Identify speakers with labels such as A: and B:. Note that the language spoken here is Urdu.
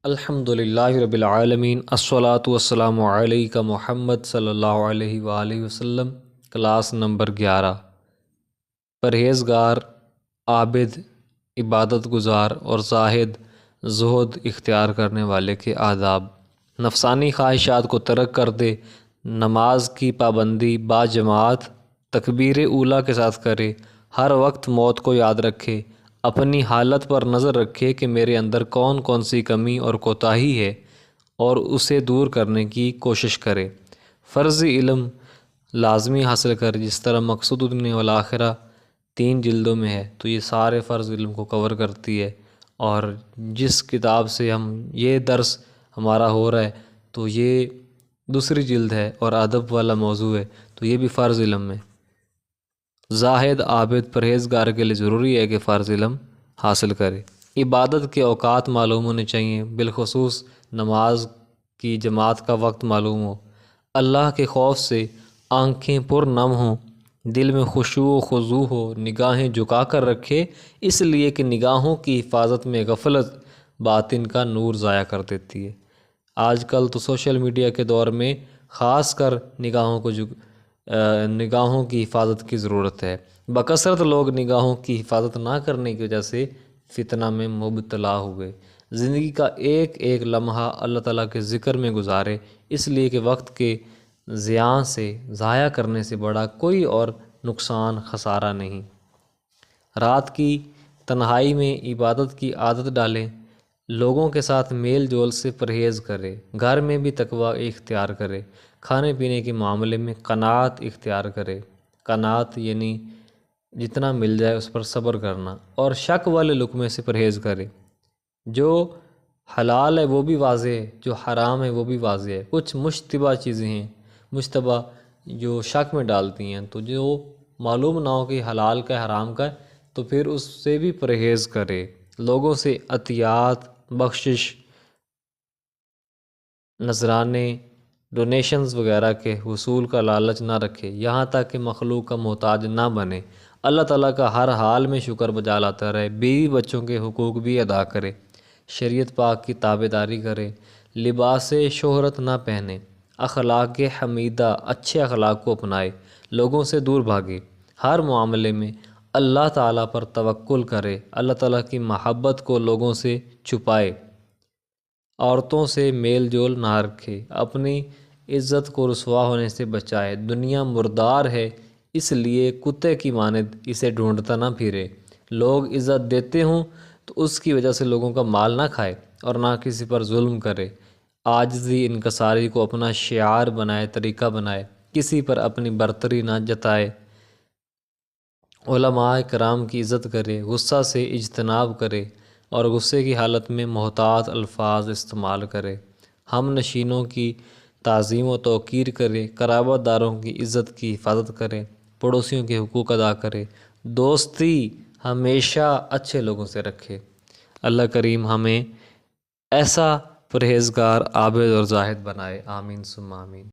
A: الحمد للہ رب العالمین الصلاۃ والسلام علیک محمد صلی اللہ علیہ وآلہ وسلم۔ Class number 11۔ پرہیزگار، عابد، عبادت گزار اور زاہد زہد اختیار کرنے والے کے آداب۔ نفسانی خواہشات کو ترک کر دے، نماز کی پابندی باجماعت تکبیر اولیٰ کے ساتھ کرے، ہر وقت موت کو یاد رکھے، اپنی حالت پر نظر رکھے کہ میرے اندر کون کون سی کمی اور کوتاہی ہے اور اسے دور کرنے کی کوشش کرے۔ فرضی علم لازمی حاصل کرے، جس طرح مقصود الدنیا والآخرہ 3 جلدوں میں ہے تو یہ سارے فرض علم کو کور کرتی ہے، اور جس کتاب سے یہ درس ہمارا ہو رہا ہے تو یہ دوسری جلد ہے اور ادب والا موضوع ہے، تو یہ بھی فرض علم میں۔ زاہد، عابد، پرہیزگار کے لیے ضروری ہے کہ فرض علم حاصل کرے۔ عبادت کے اوقات معلوم ہونے چاہیے، بالخصوص نماز کی جماعت کا وقت معلوم ہو، اللہ کے خوف سے آنکھیں پر نم ہوں، دل میں خشوع و خضوع ہو، نگاہیں جھکا کر رکھے، اس لیے کہ نگاہوں کی حفاظت میں غفلت باطن کا نور ضائع کر دیتی ہے۔ آج کل تو سوشل میڈیا کے دور میں خاص کر نگاہوں کی حفاظت کی ضرورت ہے۔ بکثرت لوگ نگاہوں کی حفاظت نہ کرنے کی وجہ سے فتنہ میں مبتلا ہوئے۔ زندگی کا ایک ایک لمحہ اللہ تعالیٰ کے ذکر میں گزارے، اس لیے کہ وقت کے ضائع کرنے سے بڑا کوئی اور نقصان خسارہ نہیں۔ رات کی تنہائی میں عبادت کی عادت ڈالیں، لوگوں کے ساتھ میل جول سے پرہیز کرے، گھر میں بھی تقوی اختیار کرے، کھانے پینے کے معاملے میں قناعت اختیار کرے۔ قناعت یعنی جتنا مل جائے اس پر صبر کرنا، اور شک والے لقمے سے پرہیز کرے۔ جو حلال ہے وہ بھی واضح ہے، جو حرام ہے وہ بھی واضح ہے۔ کچھ مشتبہ چیزیں ہیں، مشتبہ جو شک میں ڈالتی ہیں، تو جو معلوم نہ ہو کہ حلال کا ہے حرام کا ہے تو پھر اس سے بھی پرہیز کرے۔ لوگوں سے عطیات، بخشش، نذرانے، ڈونیشنز وغیرہ کے حصول کا لالچ نہ رکھے، یہاں تک کہ مخلوق کا محتاج نہ بنے۔ اللہ تعالیٰ کا ہر حال میں شکر بجا لاتا رہے، بیوی بچوں کے حقوق بھی ادا کرے، شریعت پاک کی تابعداری کرے، لباس شہرت نہ پہنے، اخلاق حمیدہ اچھے اخلاق کو اپنائے، لوگوں سے دور بھاگے، ہر معاملے میں اللہ تعالیٰ پر توکل کرے، اللہ تعالیٰ کی محبت کو لوگوں سے چھپائے، عورتوں سے میل جول نہ رکھے، اپنی عزت کو رسوا ہونے سے بچائے۔ دنیا مردار ہے، اس لیے کتے کی مانند اسے ڈھونڈتا نہ پھرے۔ لوگ عزت دیتے ہوں تو اس کی وجہ سے لوگوں کا مال نہ کھائے اور نہ کسی پر ظلم کرے۔ عاجزی انکساری کو اپنا شعار بنائے، طریقہ بنائے، کسی پر اپنی برتری نہ جتائے، علماء کرام کی عزت کرے، غصہ سے اجتناب کرے اور غصے کی حالت میں محتاط الفاظ استعمال کرے، ہم نشینوں کی تعظیم و توقیر کرے، قرابت داروں کی عزت کی حفاظت کرے، پڑوسیوں کے حقوق ادا کرے، دوستی ہمیشہ اچھے لوگوں سے رکھے۔ اللہ کریم ہمیں ایسا پرہیزگار، عابد اور زاہد بنائے، آمین ثم آمین۔